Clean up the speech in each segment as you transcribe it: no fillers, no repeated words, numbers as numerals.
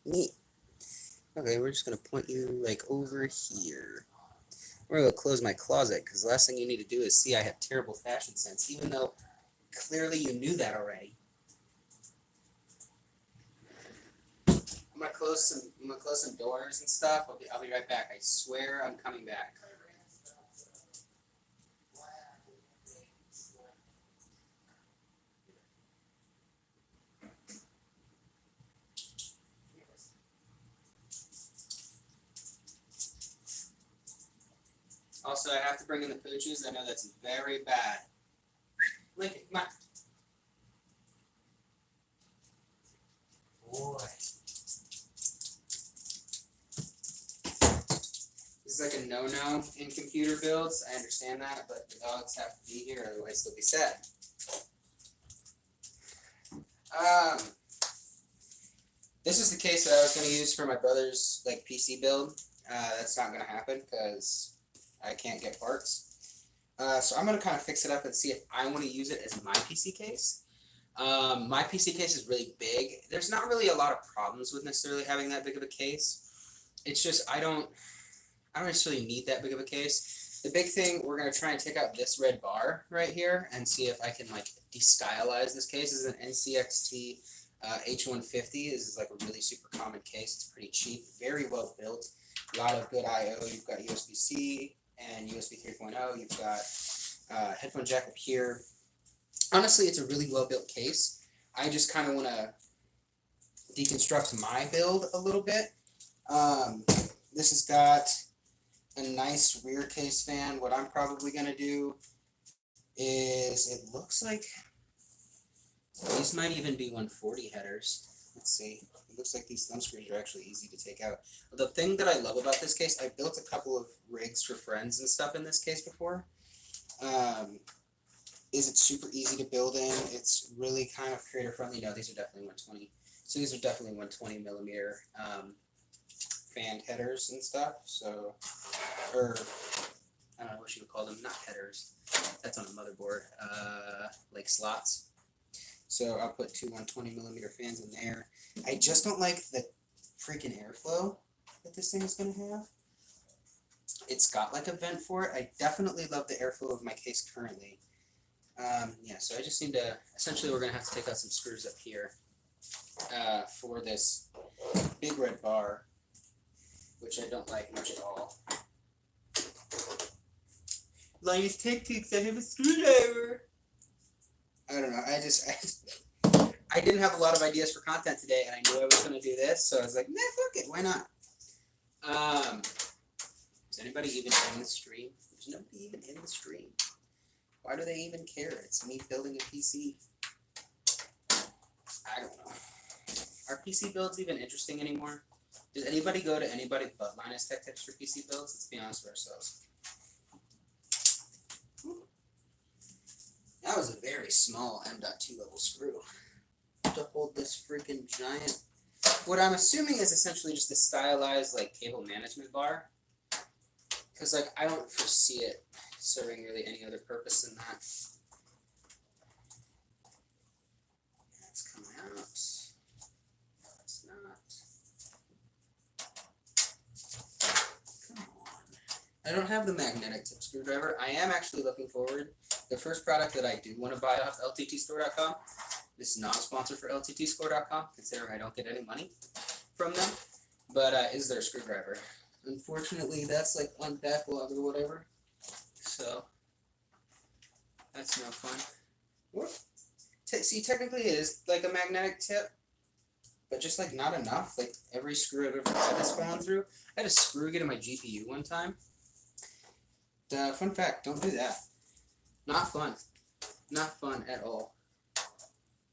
Neat. Okay, we're just gonna point you like over here. We're gonna close my closet because the last thing you need to do is see I have terrible fashion sense, even though clearly you knew that already. I'm gonna close some doors and stuff. I'll be right back. I swear I'm coming back. Also, I have to bring in the pooches. I know that's very bad. Lincoln, come on. Boy. This is like a no-no in computer builds. I understand that, but the dogs have to be here, otherwise they'll be sad. This is the case that I was going to use for my brother's like PC build. That's not going to happen because I can't get parts. So I'm going to kind of fix it up and see if I want to use it as my PC case. My PC case is really big. There's not really a lot of problems with necessarily having that big of a case. It's just I don't necessarily need that big of a case. The big thing, we're going to try and take out this red bar right here and see if I can like destylize this case. This is an NCXT H150. This is like a really super common case. It's pretty cheap, very well built. A lot of good I/O. You've got USB-C and USB 3.0. You've got headphone jack up here. Honestly, it's a really well built case. I just kind of want to deconstruct my build a little bit. This has got a nice rear case fan. What I'm probably going to do is, it looks like these might even be 140 headers. Let's see. It looks like these thumb screws are actually easy to take out. The thing that I love about this case, I built a couple of rigs for friends and stuff in this case before. Is it's super easy to build in. It's really kind of creator friendly. No, these are definitely 120. So these are definitely 120 millimeter fanned headers and stuff. So, or I don't know what you would call them. Not headers. That's on a motherboard. Like slots. So I'll put two 120 millimeter fans in there. I just don't like the freaking airflow that this thing is going to have. It's got like a vent for it. I definitely love the airflow of my case currently. Yeah, so I just need to, essentially we're going to have to take out some screws up here for this big red bar, which I don't like much at all. Linus Tactics, I have a screwdriver. I don't know, I didn't have a lot of ideas for content today, and I knew I was going to do this, so I was like, nah, fuck it, why not? Is anybody even in the stream? There's nobody even in the stream. Why do they even care? It's me building a PC. I don't know. Are PC builds even interesting anymore? Does anybody go to anybody but Linus Tech Tips for PC builds? Let's be honest with ourselves. That was a very small M.2 level screw to hold this freaking giant. What I'm assuming is essentially just a stylized like cable management bar. Because like I don't foresee it serving really any other purpose than that. It's coming out. No, it's not. Come on. I don't have the magnetic tip screwdriver. I am actually looking forward. The first product that I do want to buy off LTTstore.com, this is not a sponsor for LTTscore.com, considering I don't get any money from them, but is their screwdriver. Unfortunately, that's like on backlog or whatever, so that's no fun. See, technically it is like a magnetic tip, but just like not enough. Like every screw I've ever had has fallen through. I had a screw get in my GPU one time. Fun fact, don't do that. Not fun. Not fun at all.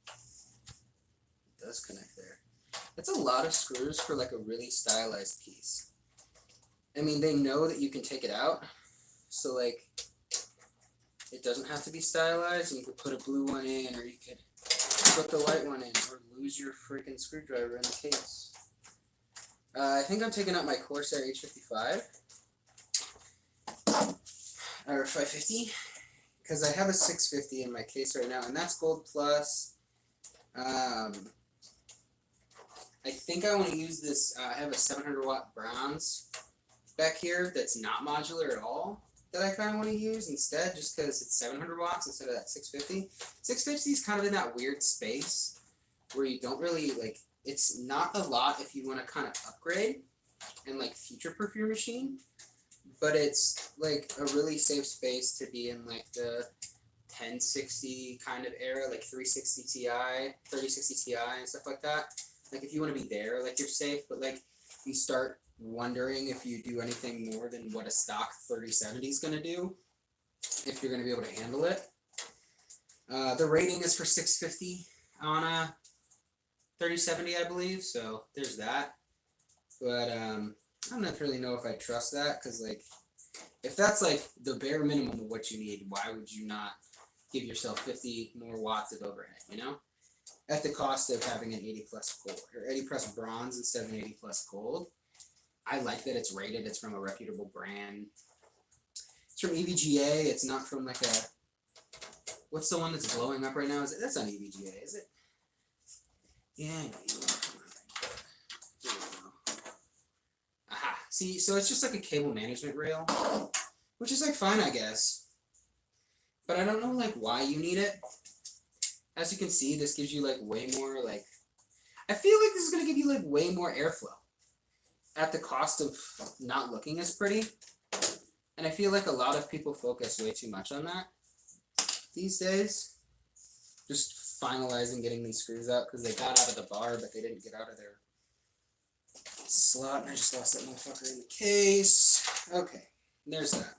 It does connect there. That's a lot of screws for like a really stylized piece. I mean, they know that you can take it out, so like it doesn't have to be stylized, and you could put a blue one in, or you could put the white one in, or lose your freaking screwdriver in the case. I think I'm taking out my Corsair H55 or 550 because I have a 650 in my case right now, and that's gold plus. I think I want to use this. I have a 700 watt bronze back here that's not modular at all that I kind of want to use instead, just because it's 700 watts instead of that 650. 650 is kind of in that weird space where you don't really like. It's not a lot if you want to kind of upgrade and like future-proof your machine, but it's like a really safe space to be in like the 1060 kind of era, like 360 Ti, 3060 Ti, and stuff like that. Like if you want to be there, like you're safe, but like you start wondering if you do anything more than what a stock 3070 is going to do, if you're going to be able to handle it. The rating is for 650 on a 3070, I believe, so there's that. But I don't really know if I trust that, because like if that's like the bare minimum of what you need, why would you not give yourself 50 more watts of overhead, you know? At the cost of having an 80 plus gold, or 80 plus bronze instead of an 80 plus gold. I like that it's rated. It's from a reputable brand. It's from EVGA. It's not from like a... What's the one that's blowing up right now? That's not EVGA, is it? Yeah, I know you are. Aha. See, so it's just like a cable management rail, which is like fine, I guess. But I don't know like why you need it. As you can see, this gives you like way more like... I feel like this is going to give you like way more airflow at the cost of not looking as pretty. And I feel like a lot of people focus way too much on that these days. Just finalizing getting these screws out because they got out of the bar, but they didn't get out of their slot. And I just lost that motherfucker in the case. Okay, there's that.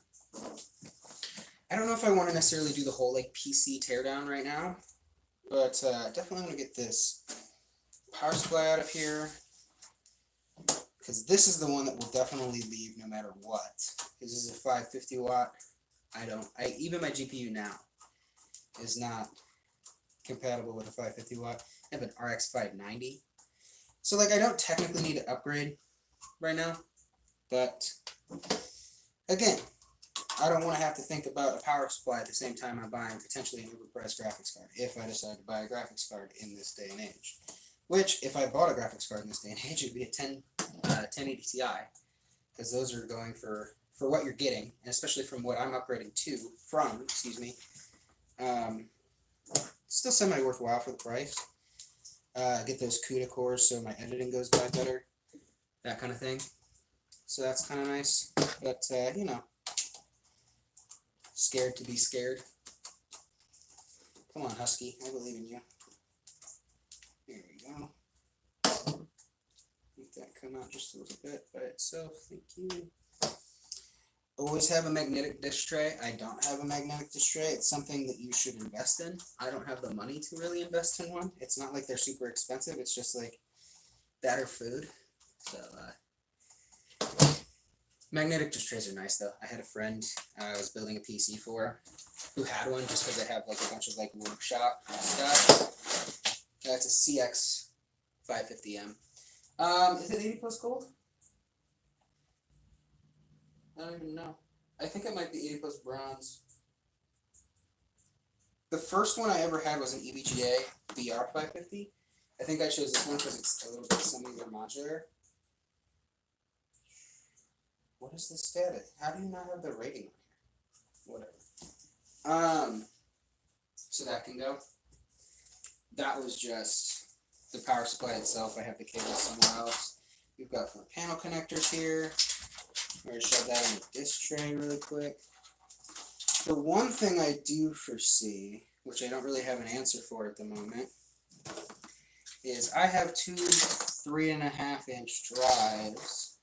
I don't know if I want to necessarily do the whole like PC teardown right now, but definitely want to get this power supply out of here, because this is the one that will definitely leave no matter what. This is a 550 watt. Even my GPU now is not compatible with a 550 watt. I have an RX 590. So like I don't technically need to upgrade right now, but again, I don't want to have to think about a power supply at the same time I'm buying potentially an overpriced graphics card, if I decide to buy a graphics card in this day and age. Which, if I bought a graphics card in this day and age, it would be a 1080 Ti, because those are going for what you're getting, and especially from what I'm upgrading from, still semi worthwhile for the price. Get those CUDA cores so my editing goes by better, that kind of thing. So that's kind of nice, but you know, scared to be scared. Come on, Husky, I believe in you. There we go. Make that come out just a little bit by itself. Thank you. Always have a magnetic disk tray. I don't have a magnetic disk tray. It's something that you should invest in. I don't have the money to really invest in one. It's not like they're super expensive. It's just like better food. So, magnetic disk trays are nice though. I had a friend I was building a PC for who had one just because they have like a bunch of like workshop stuff. That's a CX 550M. Is it 80 plus gold? I don't even know. I think it might be 80 plus bronze. The first one I ever had was an EVGA VR 550. I think I chose this one because it's a little bit semi-modular. What is the status? How do you not have the rating on here? Whatever. So that can go. That was just the power supply itself. I have the cable somewhere else. We've got 4 panel connectors here. I'm going to shove that in the disk tray really quick. The one thing I do foresee, which I don't really have an answer for at the moment, is I have 2 3.5-inch drives,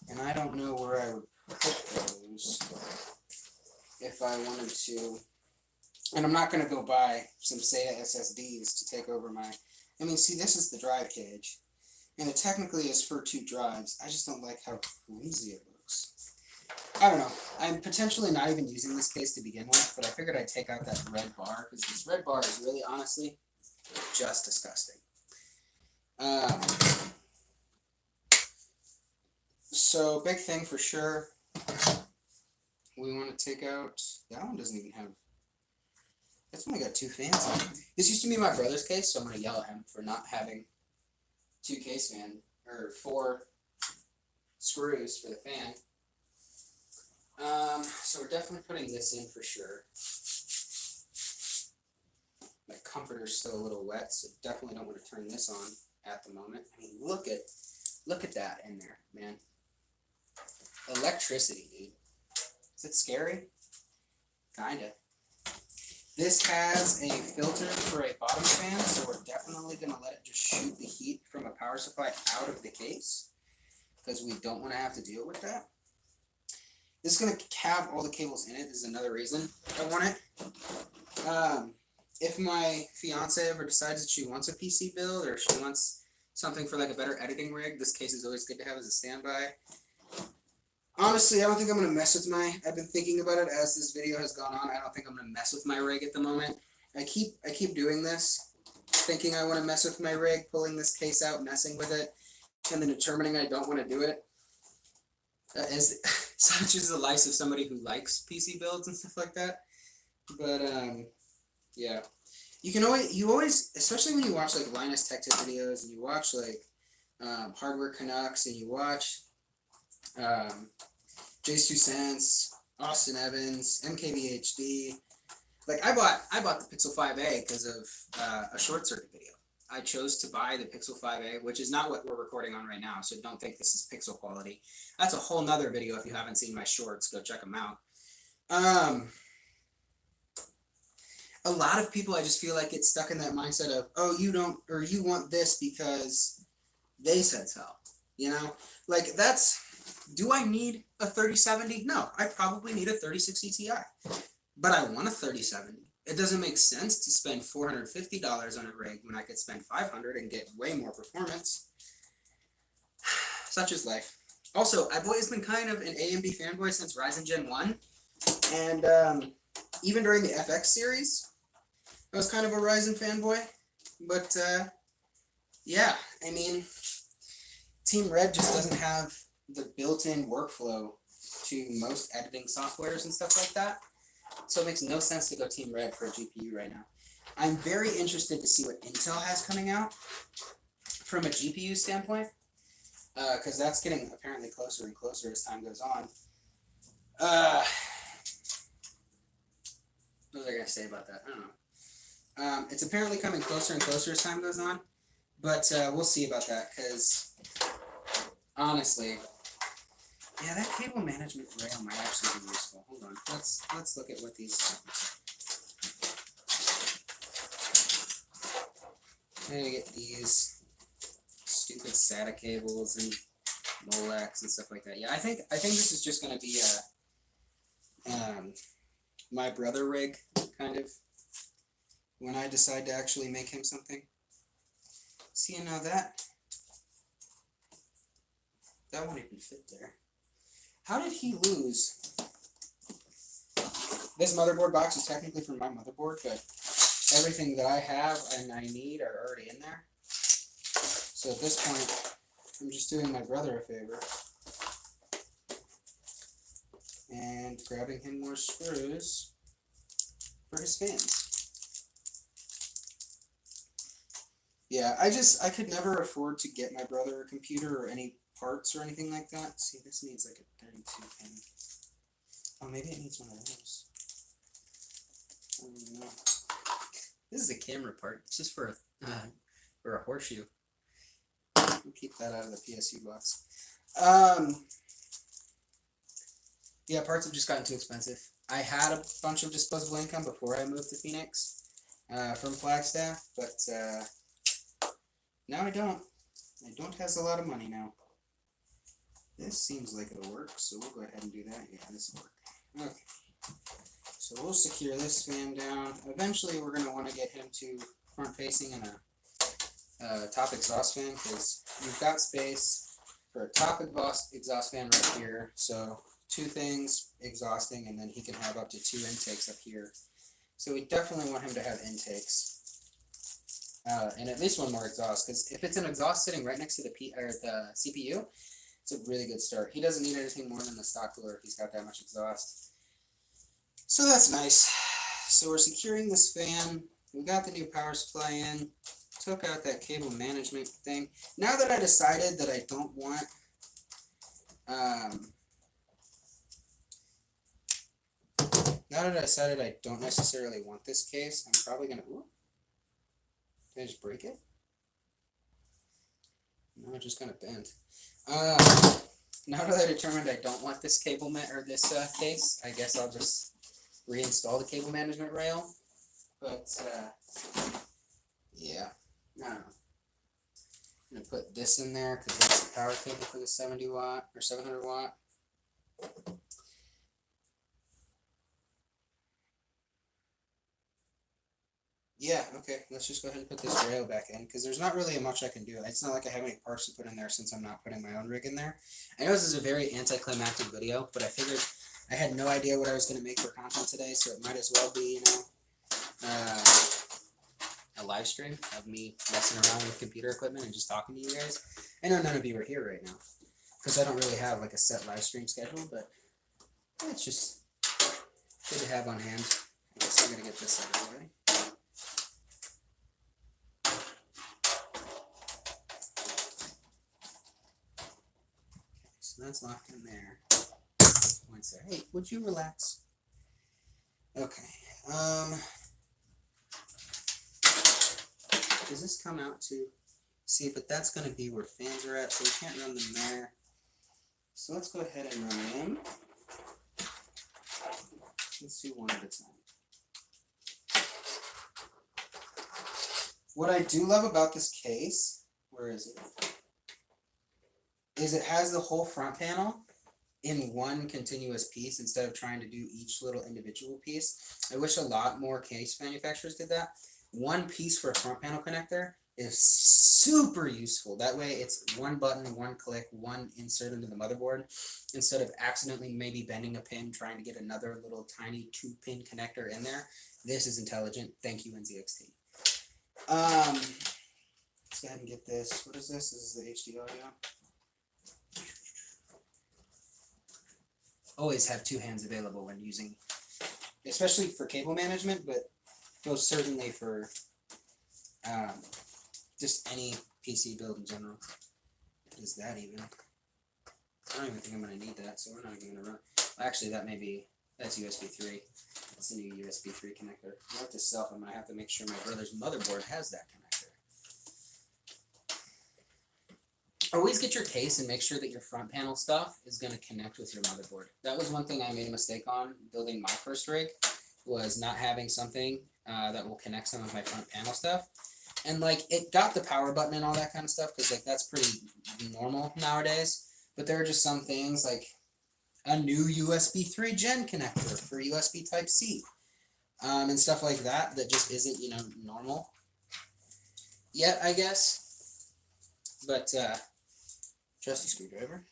and I don't know where I would put those if I wanted to. And I'm not going to go buy some SATA SSDs to take over my... I mean, see, this is the drive cage. And it technically is for 2 drives. I just don't like how flimsy it looks. I don't know. I'm potentially not even using this case to begin with, but I figured I'd take out that red bar, because this red bar is really, honestly, just disgusting. So, big thing for sure. We want to take out... That one doesn't even have... That's only got 2 fans on it. This used to be my brother's case, so I'm going to yell at him for not having 2 case fan, or 4 screws for the fan. So we're definitely putting this in for sure. My comforter's still a little wet, so definitely don't want to turn this on at the moment. I mean, look at that in there, man. Electricity, dude. Is it scary? Kinda. This has a filter for a bottom fan, so we're definitely going to let it just shoot the heat from a power supply out of the case, because we don't want to have to deal with that. This is going to have all the cables in it. This is another reason I want it. If my fiance ever decides that she wants a PC build, or she wants something for like a better editing rig, this case is always good to have as a standby. Honestly, I don't think I'm going to mess with I've been thinking about it as this video has gone on. I don't think I'm going to mess with my rig at the moment. I keep doing this, thinking I want to mess with my rig, pulling this case out, messing with it, and then determining I don't want to do it. As such is the life of somebody who likes PC builds and stuff like that. But yeah, you always, especially when you watch like Linus Tech Tip videos, and you watch like Hardware Canucks, and you watch Jay's 2 Cents, Austin Evans, MKBHD. Like I bought the Pixel 5a because of a short circuit video. I chose to buy the Pixel 5a, which is not what we're recording on right now, so don't think this is pixel quality. That's a whole nother video. If you haven't seen my shorts, go check them out. A lot of people, I just feel like, get stuck in that mindset of, oh, you don't, or you want this because they said so. You know, like do I need a 3070? No, I probably need a 3060 Ti, but I want a 3070. It doesn't make sense to spend $450 on a rig when I could spend $500 and get way more performance. Such is life. Also, I've always been kind of an AMD fanboy since Ryzen Gen 1, and even during the FX series, I was kind of a Ryzen fanboy. But yeah, I mean, Team Red just doesn't have the built-in workflow to most editing softwares and stuff like that. So it makes no sense to go Team Red for a GPU right now. I'm very interested to see what Intel has coming out from a GPU standpoint, because that's getting apparently closer and closer as time goes on. What was I going to say about that? I don't know. It's apparently coming closer and closer as time goes on, but we'll see about that, because honestly, yeah, that cable management rail might actually be useful. Hold on, let's look at what these. I'm gonna get these stupid SATA cables and Molex and stuff like that. Yeah, I think this is just gonna be a my brother rig, kind of, when I decide to actually make him something. See, you know that won't even fit there. How did he lose? This motherboard box is technically from my motherboard, but everything that I have and I need are already in there. So at this point, I'm just doing my brother a favor and grabbing him more screws for his fans. Yeah, I could never afford to get my brother a computer or any parts or anything like that. See, this needs like a 32 pin. Oh, maybe it needs one of those. I don't know. This is a camera part. It's just for a horseshoe. We'll keep that out of the PSU box. Yeah, parts have just gotten too expensive. I had a bunch of disposable income before I moved to Phoenix from Flagstaff, but now I don't. I don't have a lot of money now. This seems like it'll work, so we'll go ahead and do that. Yeah, this will work. Okay. So we'll secure this fan down. Eventually, we're going to want to get him to front-facing and a top exhaust fan, because you've got space for a top exhaust fan right here. So 2 things exhausting, and then he can have up to 2 intakes up here. So we definitely want him to have intakes. And at least 1 more exhaust, because if it's an exhaust sitting right next to the CPU, it's a really good start. He doesn't need anything more than the stock cooler if he's got that much exhaust. So that's nice. So we're securing this fan. We got the new power supply in. took out that cable management thing. Now that I decided that I don't want now that I decided I don't necessarily want this case, I'm probably gonna. Ooh, did I just break it? No, it just kind of bent. Now that I determined I don't want this this case, I guess I'll just reinstall the cable management rail. But yeah, I don't know. I'm gonna put this in there because that's the power cable for the 70 watt or 700 watt. Yeah, okay, let's just go ahead and put this rail back in because there's not really much I can do. It's not like I have any parts to put in there since I'm not putting my own rig in there. I know this is a very anticlimactic video, but I figured I had no idea what I was going to make for content today, so it might as well be, you know, a live stream of me messing around with computer equipment and just talking to you guys. I know none of you are here right now because I don't really have like a set live stream schedule, but it's just good to have on hand. I guess I'm going to get this out of the way. So that's locked in there. Points there. Hey, would you relax? Okay. Does this come out to see? But that's going to be where fans are at, so we can't run them there. So let's go ahead and run them. Let's do one at a time. What I do love about this case, where is it? Is it has the whole front panel in one continuous piece instead of trying to do each little individual piece. I wish a lot more case manufacturers did that. One piece for a front panel connector is super useful. That way it's one button, one click, one insert into the motherboard instead of accidentally maybe bending a pin trying to get another little tiny 2-pin connector in there. This is intelligent. Thank you, NZXT. Let's go ahead and get this. What is this? This is the HD audio. Always have two hands available when using, especially for cable management, but most certainly for just any PC build in general. What is that even? I don't even think I'm going to need that, so we're not even going to run. Well, actually, that's USB 3. That's a new USB 3 connector. Note to self, I'm going to have to make sure my brother's motherboard has that connector. Always get your case and make sure that your front panel stuff is going to connect with your motherboard. That was one thing I made a mistake on building my first rig, was not having something that will connect some of my front panel stuff. And like, it got the power button and all that kind of stuff because like that's pretty normal nowadays. But there are just some things like a new USB 3 gen connector for USB Type-C and stuff like that that just isn't, you know, normal yet, I guess. But trusty screwdriver.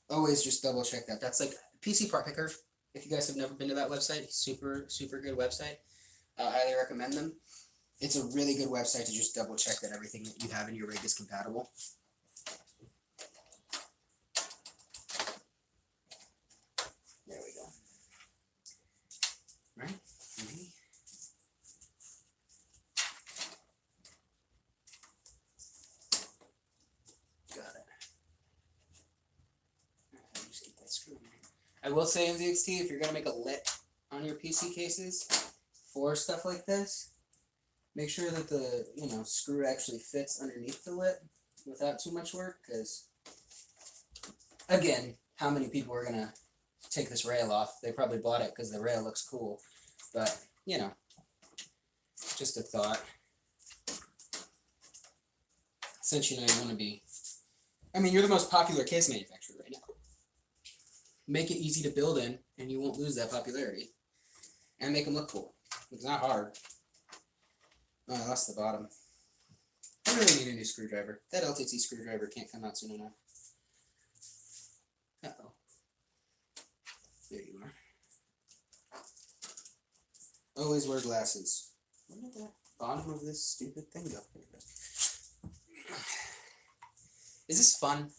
Always just double check that. That's like PC Part Picker. If you guys have never been to that website, super good website. I highly recommend them. It's a really good website to just double check that everything that you have in your rig is compatible. There we go. Right? Mm-hmm. I will say, NZXT, if you're going to make a lip on your PC cases for stuff like this, make sure that the, you know, screw actually fits underneath the lip without too much work, because, again, how many people are going to take this rail off? They probably bought it because the rail looks cool, but, you know, just a thought. Since, you know, you want to be, I mean, you're the most popular case manufacturer right now. Make it easy to build in, and you won't lose that popularity. And make them look cool. It's not hard. Oh, I lost the bottom. I really need a new screwdriver. That LTT screwdriver can't come out soon enough. Uh-oh. There you are. Always wear glasses. Where did that bottom of this stupid thing go? Is this fun?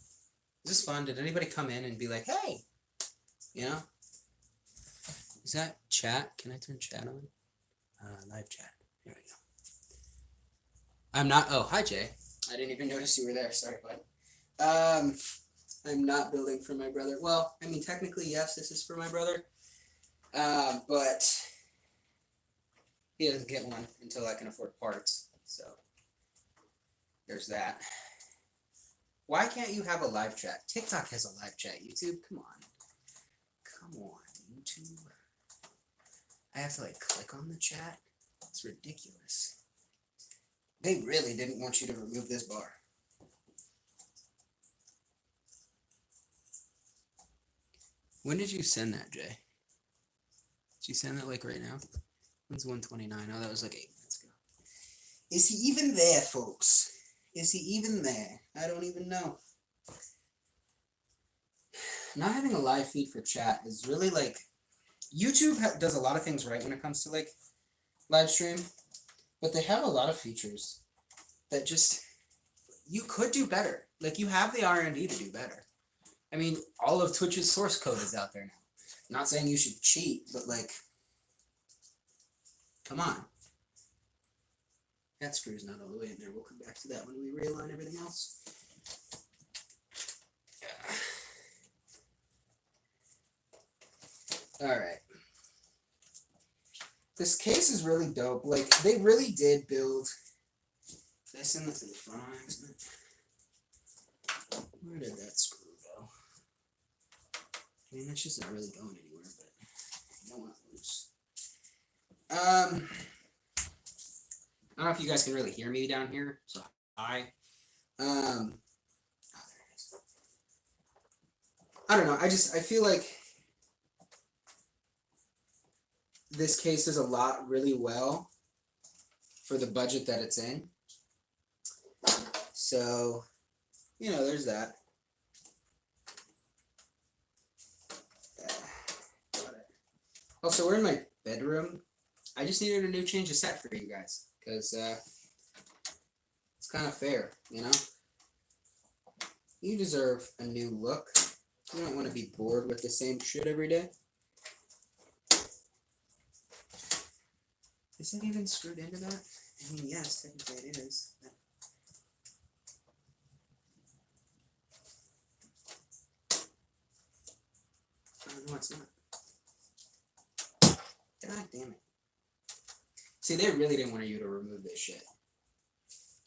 Is this fun? Did anybody come in and be like, hey? You know? Is that chat? Can I turn chat on? Live chat. Here we go. I'm not. Oh, hi Jay. I didn't even notice you were there. Sorry, bud. I'm not building for my brother. Well, I mean, technically, yes, this is for my brother. But he doesn't get one until I can afford parts. So there's that. Why can't you have a live chat? TikTok has a live chat. YouTube, come on. Come on, YouTube. I have to like click on the chat. It's ridiculous. They really didn't want you to remove this bar. When did you send that, Jay? Did you send that like right now? When's 129? Oh, that was like 8 minutes ago. Is he even there, folks? Is he even there? I don't even know. Not having a live feed for chat is really like... YouTube does a lot of things right when it comes to like live stream, but they have a lot of features that just... You could do better. Like, you have the R&D to do better. I mean, all of Twitch's source code is out there now. I'm not saying you should cheat, but like... Come on. That screw's not all the way in there. We'll come back to that when we realign everything else. Alright. This case is really dope. Like, they really did build... Did I send that to the front on accident? Where did that screw go? I mean, that's just not really going anywhere, but you don't want it loose. I don't know if you guys can really hear me down here, so hi. Oh, there it is. I don't know, I feel like this case does a lot really well for the budget that it's in. So, you know, there's that. Also, we're in my bedroom. I just needed a new change of set for you guys, because it's kind of fair, you know? You deserve a new look. You don't want to be bored with the same shit every day. Is it even screwed into that? I mean, yes, technically it is. No, it's not. God damn it. See, they really didn't want you to remove this shit.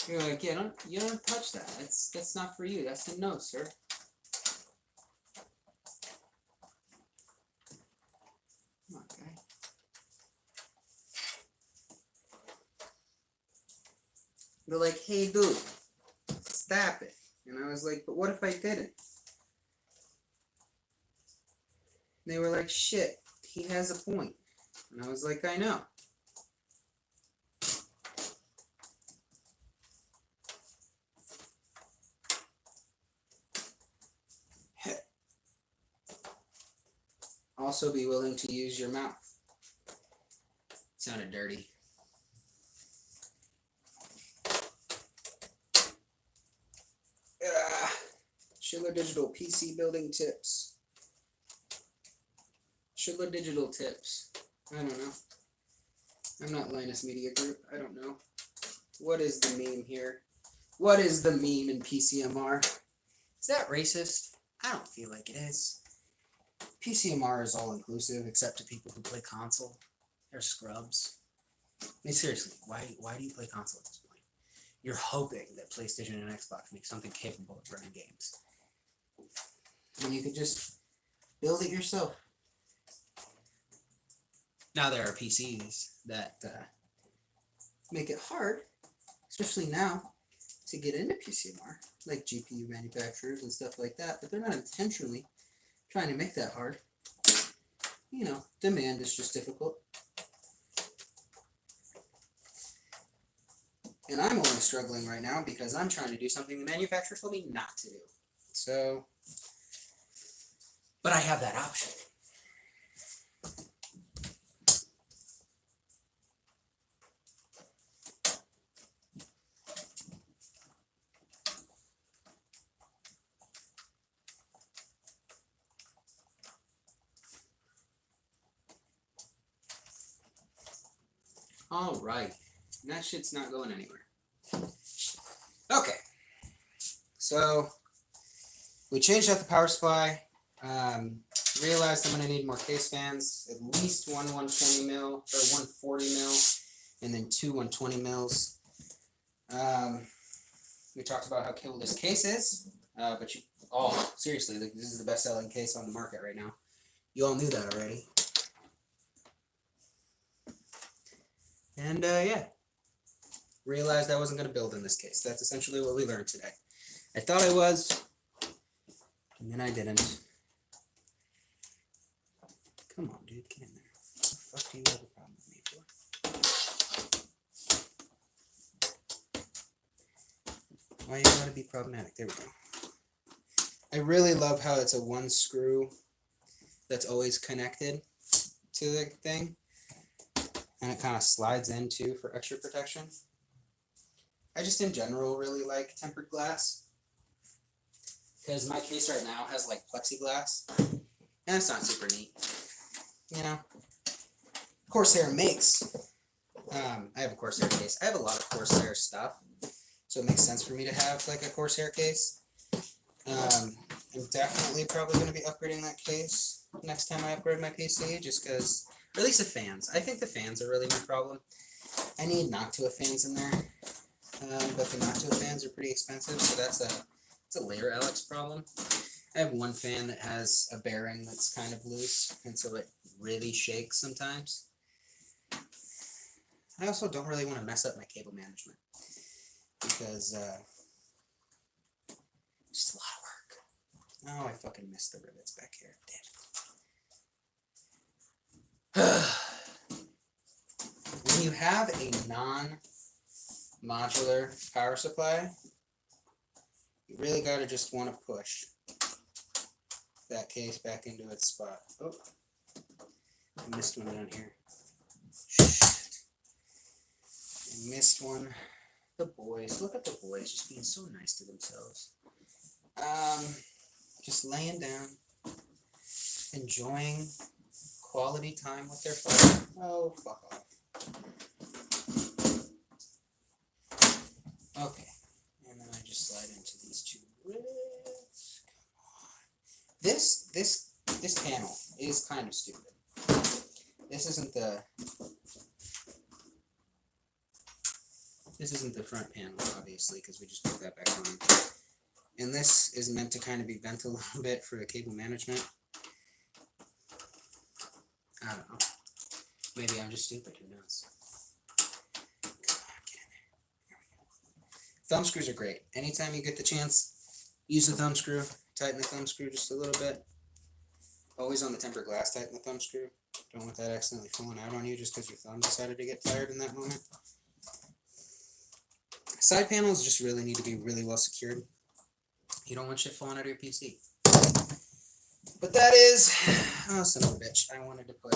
You're like, yeah, you don't touch that. That's not for you. That's a no, sir. Come on, guy. They're like, hey, dude, stop it. And I was like, but what if I didn't? And they were like, shit, he has a point. And I was like, I know. Also be willing to use your mouth. Sounded dirty. Schiller Digital PC building tips. Schiller Digital tips. I don't know. I'm not Linus Media Group. I don't know. What is the meme here? What is the meme in PCMR? Is that racist? I don't feel like it is. PCMR is all inclusive except to people who play console. They're scrubs. I mean, seriously, why do you play console at this point? You're hoping that PlayStation and Xbox make something capable of running games. And you could just build it yourself. Now there are PCs that make it hard, especially now, to get into PCMR, like GPU manufacturers and stuff like that, but they're not intentionally trying to make that hard. You know, demand is just difficult. And I'm only struggling right now because I'm trying to do something the manufacturer told me not to do. So, but I have that option. All right, and that shit's not going anywhere. So we changed out the power supply. Realized I'm going to need more case fans, at least one 120 mil or 140 mil, and then two 120 mils. We talked about how cool this case is, but seriously, this is the best-selling case on the market right now. You all knew that already. And yeah, realized I wasn't going to build in this case. That's essentially what we learned today. I thought I was, and then I didn't. Come on, dude, get in there. What the fuck do you have a problem with me for? Why you gotta be problematic? There we go. I really love how it's a one screw that's always connected to the thing. And it kind of slides in too for extra protection. I just in general really like tempered glass. Because my case right now has like plexiglass. And it's not super neat. You know, Corsair makes, I have a Corsair case. I have a lot of Corsair stuff, so it makes sense for me to have like a Corsair case. I'm definitely probably going to be upgrading that case next time I upgrade my PC, just because, or at least the fans. I think the fans are really my problem. I need Noctua fans in there, but the Noctua fans are pretty expensive, so it's a later Alex problem. I have one fan that has a bearing that's kind of loose, and so it really shakes sometimes. I also don't really want to mess up my cable management, because just a lot of work. Oh, I fucking missed the rivets back here. Damn. When you have a non-modular power supply, you really gotta just want to push that case back into its spot. Oh, I missed one down here. Shit. I missed one. The boys. Look at the boys just being so nice to themselves. Just laying down, enjoying quality time with their father. Oh, fuck off. Okay. And then I just slide into these two rivets. This panel is kind of stupid. This isn't the front panel, obviously, because we just put that back on. And this is meant to kind of be bent a little bit for the cable management. I don't know. Maybe I'm just stupid, who knows? Come on, get in there. Here we go. Thumb screws are great. Anytime you get the chance, use the thumb screw. Tighten the thumb screw just a little bit. Always on the tempered glass, tighten the thumb screw. Don't want that accidentally falling out on you just because your thumb decided to get tired in that moment. Side panels just really need to be really well secured. You don't want shit falling out of your PC. But that is, oh son of a bitch, I wanted to put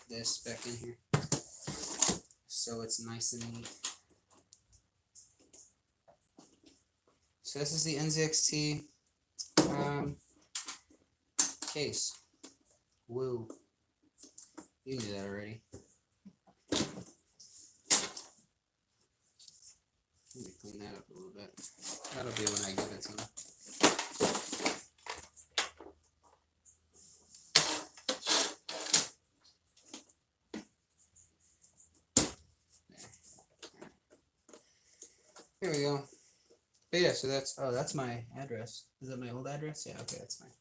this back in here so it's nice and neat. So this is the NZXT case. Woo. You knew that already. Let me clean that up a little bit. That'll be when I give it to him. Here we go. But yeah, so that's my address. Is that my old address? Yeah, okay, that's fine.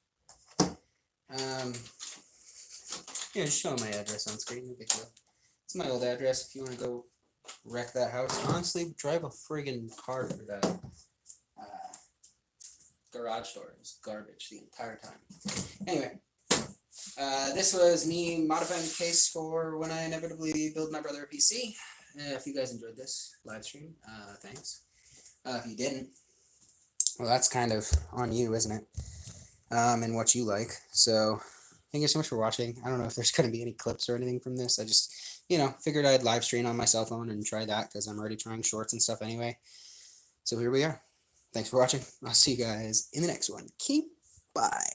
Yeah, just showing my address on screen, no big deal. It's my old address if you want to go wreck that house. Honestly, drive a friggin' car for that garage door. It was garbage the entire time. Anyway, this was me modifying the case for when I inevitably build my brother a PC. If you guys enjoyed this live stream, thanks. If you didn't, well, that's kind of on you, isn't it? And what you like. So thank you so much for watching. I don't know if there's going to be any clips or anything from this. I just, figured I'd live stream on my cell phone and try that because I'm already trying shorts and stuff anyway. So here we are. Thanks for watching. I'll see you guys in the next one. Bye.